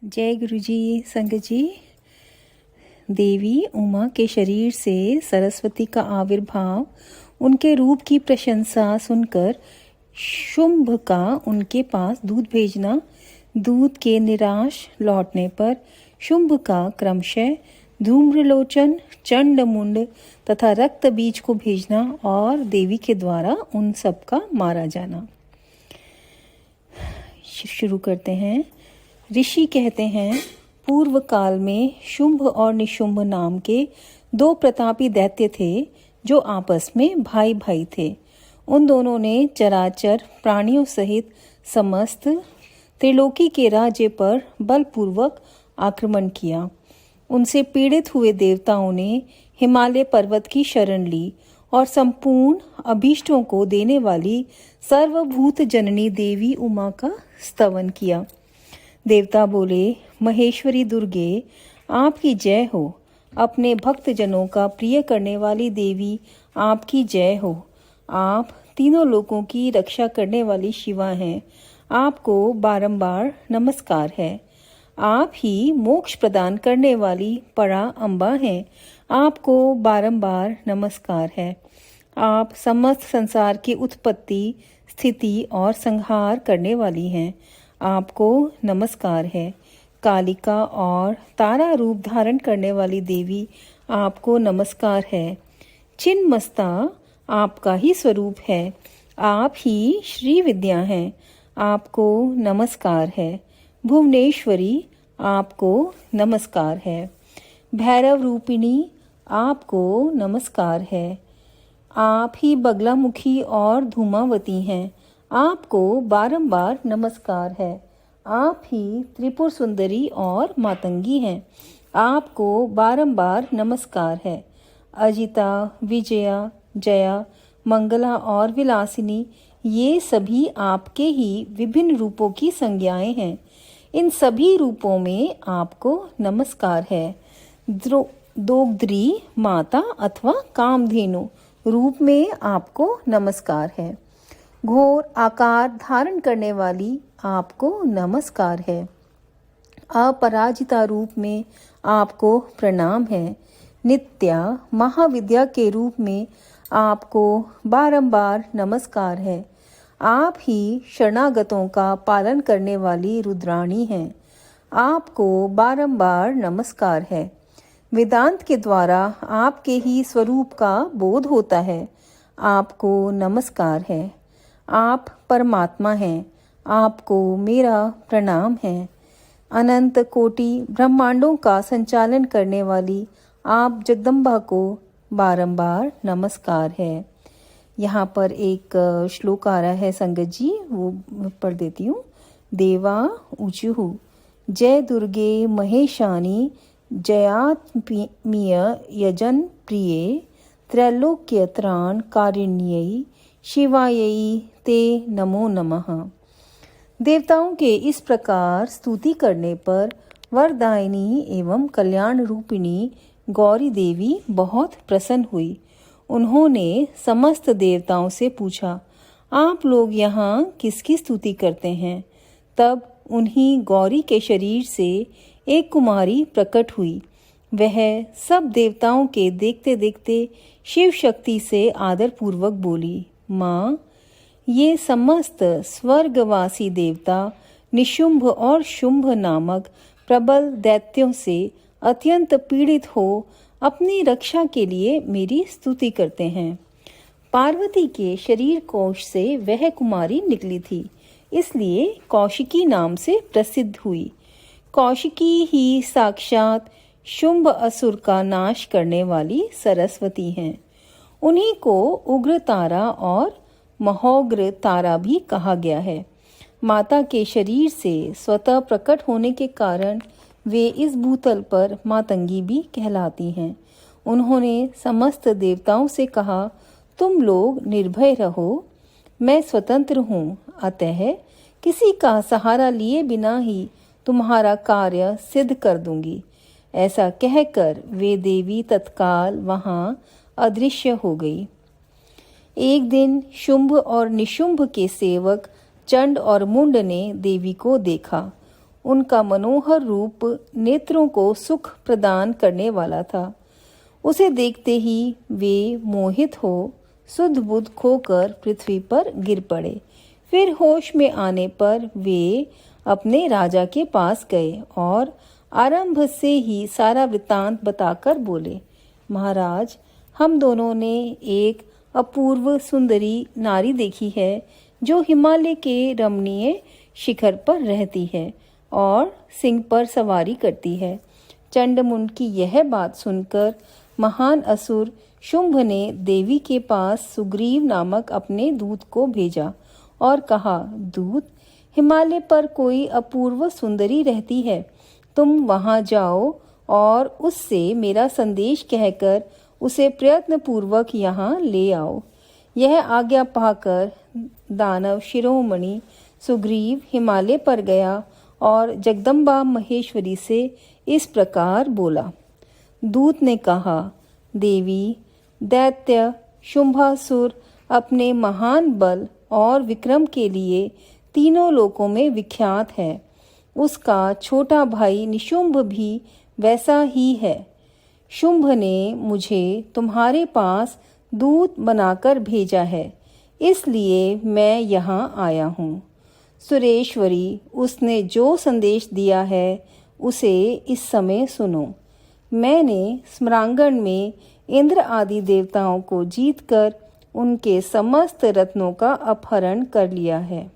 जय गुरु जी। संगत जी, देवी उमा के शरीर से सरस्वती का आविर्भाव, उनके रूप की प्रशंसा सुनकर शुंभ का उनके पास दूध भेजना, दूध के निराश लौटने पर शुंभ का क्रमशः धूम्रलोचन, चंडमुंड तथा रक्त बीज को भेजना और देवी के द्वारा उन सब का मारा जाना। शुरू करते हैं। ऋषि कहते हैं, पूर्व काल में शुंभ और निशुंभ नाम के दो प्रतापी दैत्य थे जो आपस में भाई भाई थे। उन दोनों ने चराचर प्राणियों सहित समस्त त्रिलोकी के राज्य पर बलपूर्वक आक्रमण किया। उनसे पीड़ित हुए देवताओं ने हिमालय पर्वत की शरण ली और संपूर्ण अभीष्टों को देने वाली सर्वभूत जननी देवी उमा का स्तवन किया। देवता बोले, महेश्वरी दुर्गे, आपकी जय हो। अपने भक्त जनों का प्रिय करने वाली देवी, आपकी जय हो। आप तीनों लोकों की रक्षा करने वाली शिवा हैं। आपको बारंबार नमस्कार है। आप ही मोक्ष प्रदान करने वाली परा अम्बा हैं। आपको बारंबार नमस्कार है। आप समस्त संसार की उत्पत्ति, स्थिति और संहार करने वाली हैं। आपको नमस्कार है। कालिका और तारा रूप धारण करने वाली देवी, आपको नमस्कार है। चिन्मस्ता आपका ही स्वरूप है। आप ही श्री विद्या हैं। आपको नमस्कार है। भुवनेश्वरी, आपको नमस्कार है। भैरव रूपिणी, आपको नमस्कार है। आप ही बगलामुखी और धूमावती हैं। आपको बारंबार नमस्कार है। आप ही त्रिपुर सुंदरी और मातंगी हैं। आपको बारंबार नमस्कार है। अजिता, विजया, जया, मंगला और विलासिनी, ये सभी आपके ही विभिन्न रूपों की संज्ञाएं हैं। इन सभी रूपों में आपको नमस्कार है। दोग्ध्री माता अथवा कामधेनु रूप में आपको नमस्कार है। घोर आकार धारण करने वाली, आपको नमस्कार है। अपराजिता रूप में आपको प्रणाम है। नित्या महाविद्या के रूप में आपको बारंबार नमस्कार है। आप ही शरणागतों का पालन करने वाली रुद्राणी हैं। आपको बारंबार नमस्कार है। वेदांत के द्वारा आपके ही स्वरूप का बोध होता है। आपको नमस्कार है। आप परमात्मा हैं। आपको मेरा प्रणाम है। अनंत कोटि ब्रह्मांडों का संचालन करने वाली आप जगदम्बा को बारंबार नमस्कार है। यहाँ पर एक श्लोक आ रहा है संगत जी, वो पढ़ देती हूँ। देवा ऊचुः जय दुर्गे महेशानी जयात्मीय यजन प्रिये त्रैलोक्य त्राण कारिण्यै शिवायै ते नमो नमः। देवताओं के इस प्रकार स्तुति करने पर वरदायिनी एवं कल्याण रूपिणी गौरी देवी बहुत प्रसन्न हुई। उन्होंने समस्त देवताओं से पूछा, आप लोग यहाँ किसकी स्तुति करते हैं? तब उन्हीं गौरी के शरीर से एक कुमारी प्रकट हुई। वह सब देवताओं के देखते देखते शिव शक्ति से आदर पूर्वक बोली, माँ, ये समस्त स्वर्गवासी देवता निशुंभ और शुंभ नामक प्रबल दैत्यों से अत्यंत पीड़ित हो अपनी रक्षा के लिए मेरी स्तुति करते हैं। पार्वती के शरीर कोश से वह कुमारी निकली थी, इसलिए कौशिकी नाम से प्रसिद्ध हुई। कौशिकी ही साक्षात शुंभ असुर का नाश करने वाली सरस्वती हैं। उन्हीं को उग्र तारा और महोग्र तारा भी कहा गया है। माता के शरीर से स्वतः प्रकट होने के कारण वे इस भूतल पर मातंगी भी कहलाती हैं। उन्होंने समस्त देवताओं से कहा, तुम लोग निर्भय रहो, मैं स्वतंत्र हूँ, अतः किसी का सहारा लिए बिना ही तुम्हारा कार्य सिद्ध कर दूंगी। ऐसा कहकर वे देवी तत्काल वहां अदृश्य हो गई। एक दिन शुंभ और निशुंभ के सेवक चंड और मुंड ने देवी को देखा। उनका मनोहर रूप नेत्रों को सुख प्रदान करने वाला था। उसे देखते ही वे मोहित हो सुध बुध खोकर पृथ्वी पर गिर पड़े। फिर होश में आने पर वे अपने राजा के पास गए और आरंभ से ही सारा वृत्तांत बताकर बोले, महाराज, हम दोनों ने एक अपूर्व सुंदरी नारी देखी है जो हिमालय के रमणीय शिखर पर रहती है और सिंह पर सवारी करती है। चंडमुंड की यह बात सुनकर महान असुर शुंभ ने देवी के पास सुग्रीव नामक अपने दूत को भेजा और कहा, दूत, हिमालय पर कोई अपूर्व सुंदरी रहती है, तुम वहां जाओ और उससे मेरा संदेश कहकर उसे प्रयत्न पूर्वक यहाँ ले आओ। यह आज्ञा पाकर दानव शिरोमणि सुग्रीव हिमालय पर गया और जगदम्बा महेश्वरी से इस प्रकार बोला। दूत ने कहा, देवी, दैत्य शुंभासुर अपने महान बल और विक्रम के लिए तीनों लोकों में विख्यात है। उसका छोटा भाई निशुंभ भी वैसा ही है। शुंभ ने मुझे तुम्हारे पास दूत बनाकर भेजा है, इसलिए मैं यहाँ आया हूँ। सुरेश्वरी, उसने जो संदेश दिया है उसे इस समय सुनो। मैंने स्मरांगण में इंद्र आदि देवताओं को जीतकर उनके समस्त रत्नों का अपहरण कर लिया है।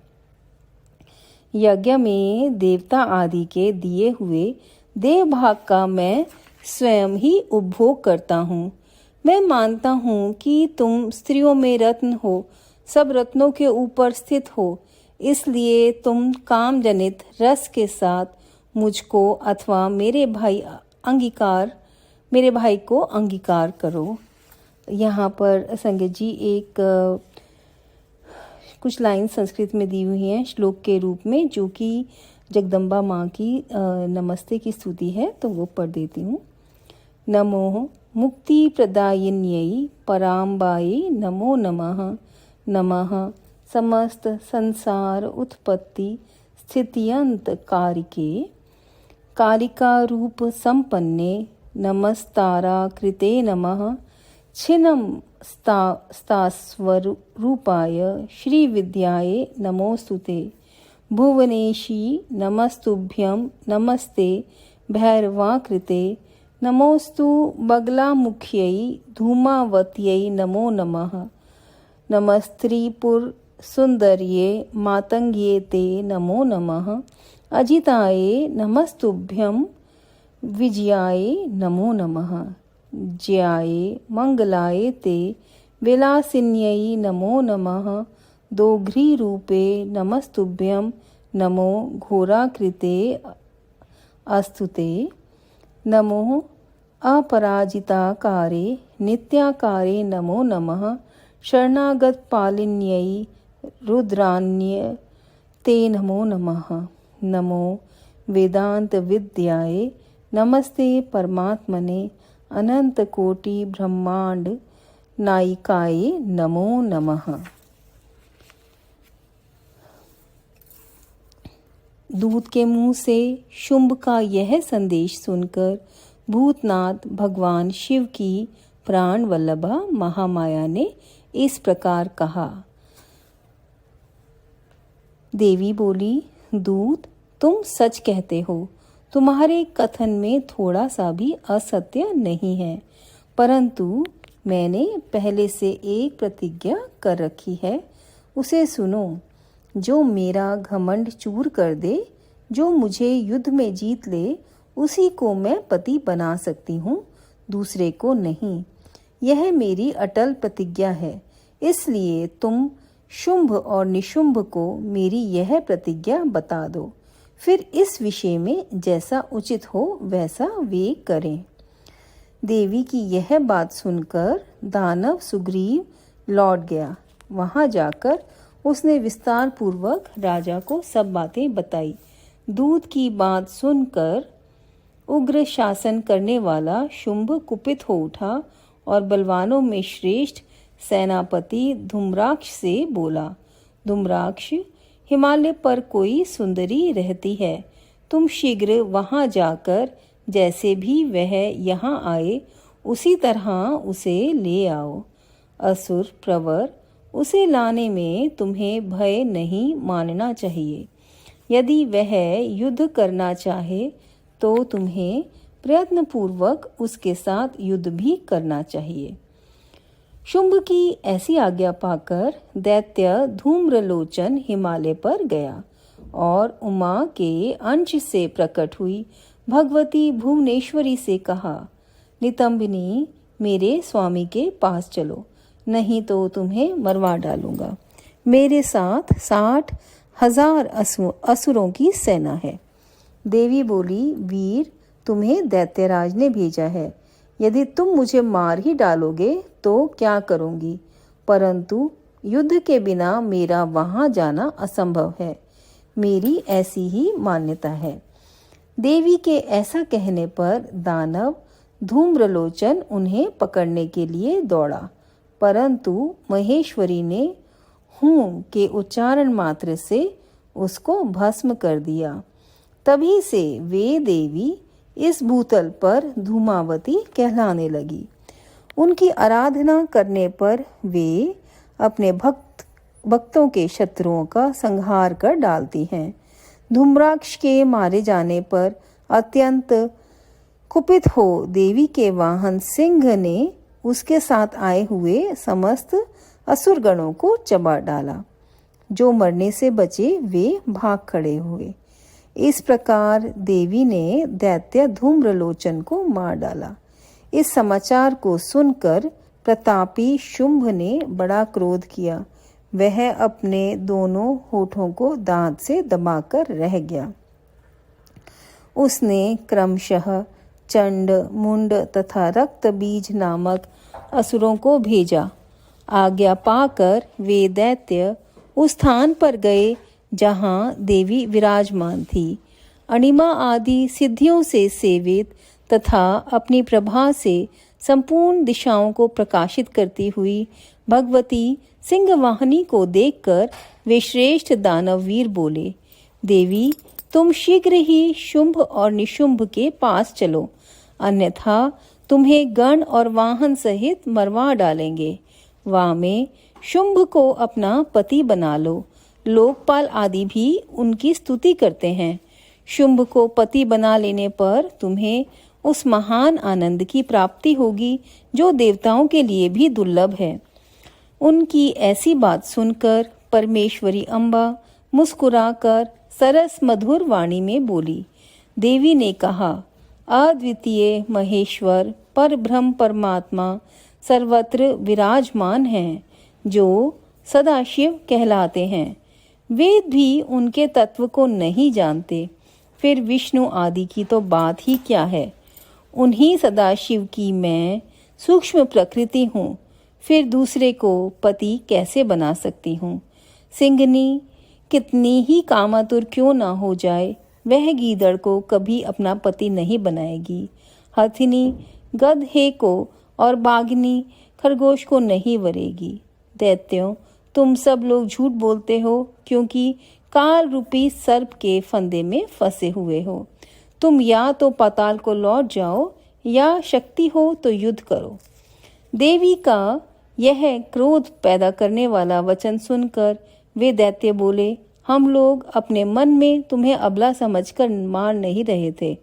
यज्ञ में देवता आदि के दिए हुए देव भाग का मैं स्वयं ही उपभोग करता हूँ। मैं मानता हूँ कि तुम स्त्रियों में रत्न हो, सब रत्नों के ऊपर स्थित हो, इसलिए तुम काम जनित रस के साथ मुझको अथवा मेरे भाई को अंगीकार करो। यहाँ पर संगत जी एक कुछ लाइन संस्कृत में दी हुई हैं श्लोक के रूप में, जो कि जगदम्बा माँ की नमस्ते की स्तुति है, तो वो पढ़ देती हूँ। नमो मुक्ति प्रदायिन्यै पराम्बायै नमो नमः। नमः समस्त संसार उत्पत्ति स्थित्यंत कारिके कालिका रूप संपन्ने नमस्तारा कृते नमः। छिन्नम स्तास्वरूपाय श्री विद्याय नमोस्तुते। भुवनेशी नमस्तुभ्यं नमस्ते भैरवाकृते। नमोस्तु बगलामुख्यै धूमावत्यै नमो नमः। नमस्त्रिपुर सुंदर्ये मातंग्ये ते नमो नमः। अजिताये नमस्तुभ्यं विजयाय नमो नमः। ज्याये मंगलाय ते विलासिन्यै नमो नमः। दोघ्री रूपे नमस्तुभ्यं नमो घोराकृते अस्तुते। नमो अपराजिताकारे नित्याकारे नमो नमः। शरणागत पालिन्यै रुद्रान्य ते नमो नमः। नमो वेदांत विद्याय नमस्ते परमात्मने अनंत कोटि ब्रह्मांड नायिकाय नमो नमः। दूत के मुंह से शुंभ का यह संदेश सुनकर भूतनाथ भगवान शिव की प्राण वल्लभा महामाया ने इस प्रकार कहा। देवी बोली, दूत, तुम सच कहते हो, तुम्हारे कथन में थोड़ा सा भी असत्य नहीं है, परंतु मैंने पहले से एक प्रतिज्ञा कर रखी है, उसे सुनो। जो मेरा घमंड चूर कर दे, जो मुझे युद्ध में जीत ले, उसी को मैं पति बना सकती हूँ, दूसरे को नहीं। यह मेरी अटल प्रतिज्ञा है, इसलिए तुम शुंभ और निशुंभ को मेरी यह प्रतिज्ञा बता दो, फिर इस विषय में जैसा उचित हो वैसा वे करें। देवी की यह बात सुनकर दानव सुग्रीव लौट गया। वहां जाकर उसने विस्तार पूर्वक राजा को सब बातें बताई। दूत की बात सुनकर उग्र शासन करने वाला शुंभ कुपित हो उठा और बलवानों में श्रेष्ठ सेनापति धूम्राक्ष से बोला, धूम्राक्ष, हिमालय पर कोई सुंदरी रहती है, तुम शीघ्र वहां जाकर जैसे भी वह यहाँ आए उसी तरह उसे ले आओ। असुर प्रवर, उसे लाने में तुम्हें भय नहीं मानना चाहिए। यदि वह युद्ध करना चाहे तो तुम्हें प्रयत्नपूर्वक उसके साथ युद्ध भी करना चाहिए। शुंभ की ऐसी आज्ञा पाकर दैत्य धूम्रलोचन हिमालय पर गया और उमा के अंश से प्रकट हुई भगवती भुवनेश्वरी से कहा, नितंबिनी, मेरे स्वामी के पास चलो, नहीं तो तुम्हें मरवा डालूंगा। मेरे साथ 60,000 असुरों की सेना है। देवी बोली, वीर, तुम्हें दैत्यराज ने भेजा है। यदि तुम मुझे मार ही डालोगे तो क्या करूंगी, परंतु युद्ध के बिना मेरा वहां जाना असंभव है। मेरी ऐसी ही मान्यता है। देवी के ऐसा कहने पर दानव धूम्रलोचन उन्हें पकड़ने के लिए दौड़ा, परंतु महेश्वरी ने हूं के उच्चारण मात्र से उसको भस्म कर दिया। तभी से वे देवी इस भूतल पर धूमावती कहलाने लगी। उनकी आराधना करने पर वे अपने भक्तों के शत्रुओं का संहार कर डालती हैं। धूम्राक्ष के मारे जाने पर अत्यंत कुपित हो देवी के वाहन सिंह ने उसके साथ आए हुए समस्त असुरगणों को चबा डाला। जो मरने से बचे वे भाग खड़े हुए। इस प्रकार देवी ने दैत्य धूम्रलोचन को मार डाला। इस समाचार को सुनकर प्रतापी शुंभ ने बड़ा क्रोध किया। वह अपने दोनों होठों को दांत से दबाकर रह गया। उसने क्रमशः चंड, मुंड तथा रक्त बीज नामक असुरों को भेजा। आज्ञा पाकर वे दैत्य उस स्थान पर गए जहाँ देवी विराजमान थी। अणिमा आदि सिद्धियों से सेवित तथा अपनी प्रभा से संपूर्ण दिशाओं को प्रकाशित करती हुई भगवती सिंहवाहिनी को देखकर वे श्रेष्ठ दानव वीर बोले, देवी, तुम शीघ्र ही शुंभ और निशुंभ के पास चलो, अन्यथा तुम्हें गण और वाहन सहित मरवा डालेंगे। वामे, शुंभ को अपना पति बना लो। लोकपाल आदि भी उनकी स्तुति करते हैं। शुंभ को पति बना लेने पर तुम्हें उस महान आनंद की प्राप्ति होगी जो देवताओं के लिए भी दुर्लभ है। उनकी ऐसी बात सुनकर परमेश्वरी अम्बा मुस्कुराकर सरस मधुर वाणी में बोली। देवी ने कहा, अद्वितीय महेश्वर परब्रह्म परमात्मा सर्वत्र विराजमान हैं, जो सदाशिव कहलाते हैं। वेद भी उनके तत्व को नहीं जानते, फिर विष्णु आदि की तो बात ही क्या है। उन्हीं सदाशिव की मैं सूक्ष्म प्रकृति हूँ, फिर दूसरे को पति कैसे बना सकती हूँ। सिंहनी कितनी ही कामातुर क्यों ना हो जाए, वह गीदड़ को कभी अपना पति नहीं बनाएगी। हथिनी गधे को और बाघिनी खरगोश को नहीं वरेगी। दैत्यों, तुम सब लोग झूठ बोलते हो, क्योंकि काल रूपी सर्प के फंदे में फंसे हुए हो। तुम या तो पाताल को लौट जाओ या शक्ति हो तो युद्ध करो। देवी का यह क्रोध पैदा करने वाला वचन सुनकर वे दैत्य बोले, हम लोग अपने मन में तुम्हें अबला समझकर मार नहीं रहे थे,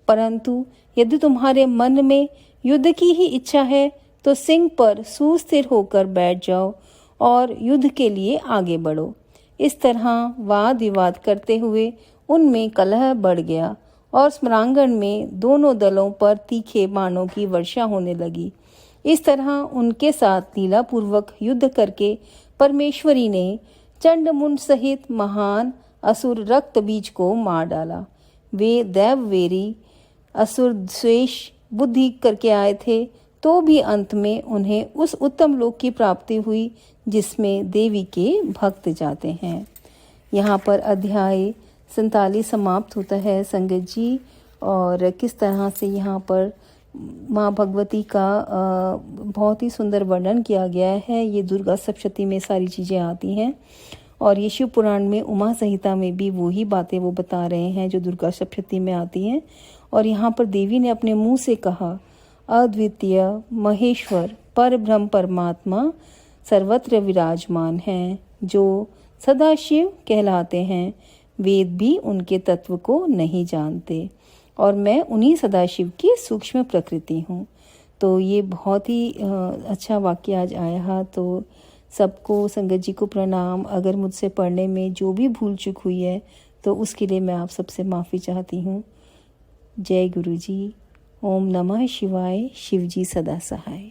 परंतु यदि तुम्हारे मन में युद्ध की ही इच्छा है तो सिंह पर सुस्थिर होकर बैठ जाओ और युद्ध के लिए आगे बढ़ो। इस तरह वाद विवाद करते हुए उनमें कलह बढ़ गया और स्मरांगण में दोनों दलों पर तीखे बाणों की वर्षा होने लगी। इस तरह उनके साथ लीलापूर्वक युद्ध करके परमेश्वरी ने चंडमुंड सहित महान असुर रक्त बीज को मार डाला। वे दैववेरी असुर द्वेष बुद्धि करके आए थे, तो भी अंत में उन्हें उस उत्तम लोक की प्राप्ति हुई जिसमें देवी के भक्त जाते हैं। यहाँ पर अध्याय 47 समाप्त होता है संगत जी। और किस तरह से यहाँ पर माँ भगवती का बहुत ही सुंदर वर्णन किया गया है। ये दुर्गा सप्तशती में सारी चीज़ें आती हैं और ये शिव पुराण में उमा संहिता में भी वही बातें वो बता रहे हैं जो दुर्गा सप्तशती में आती हैं। और यहाँ पर देवी ने अपने मुंह से कहा, अद्वितीय महेश्वर पर ब्रह्म परमात्मा सर्वत्र विराजमान हैं, जो सदाशिव कहलाते हैं। वेद भी उनके तत्व को नहीं जानते और मैं उन्हीं सदाशिव की सूक्ष्म प्रकृति हूँ। तो ये बहुत ही अच्छा वाक्य आज आया। तो सबको, संगत जी को प्रणाम। अगर मुझसे पढ़ने में जो भी भूल चूक हुई है तो उसके लिए मैं आप सबसे माफ़ी चाहती हूँ। जय गुरु जी। ओम नमः शिवाय। शिव जी सदा सहाय।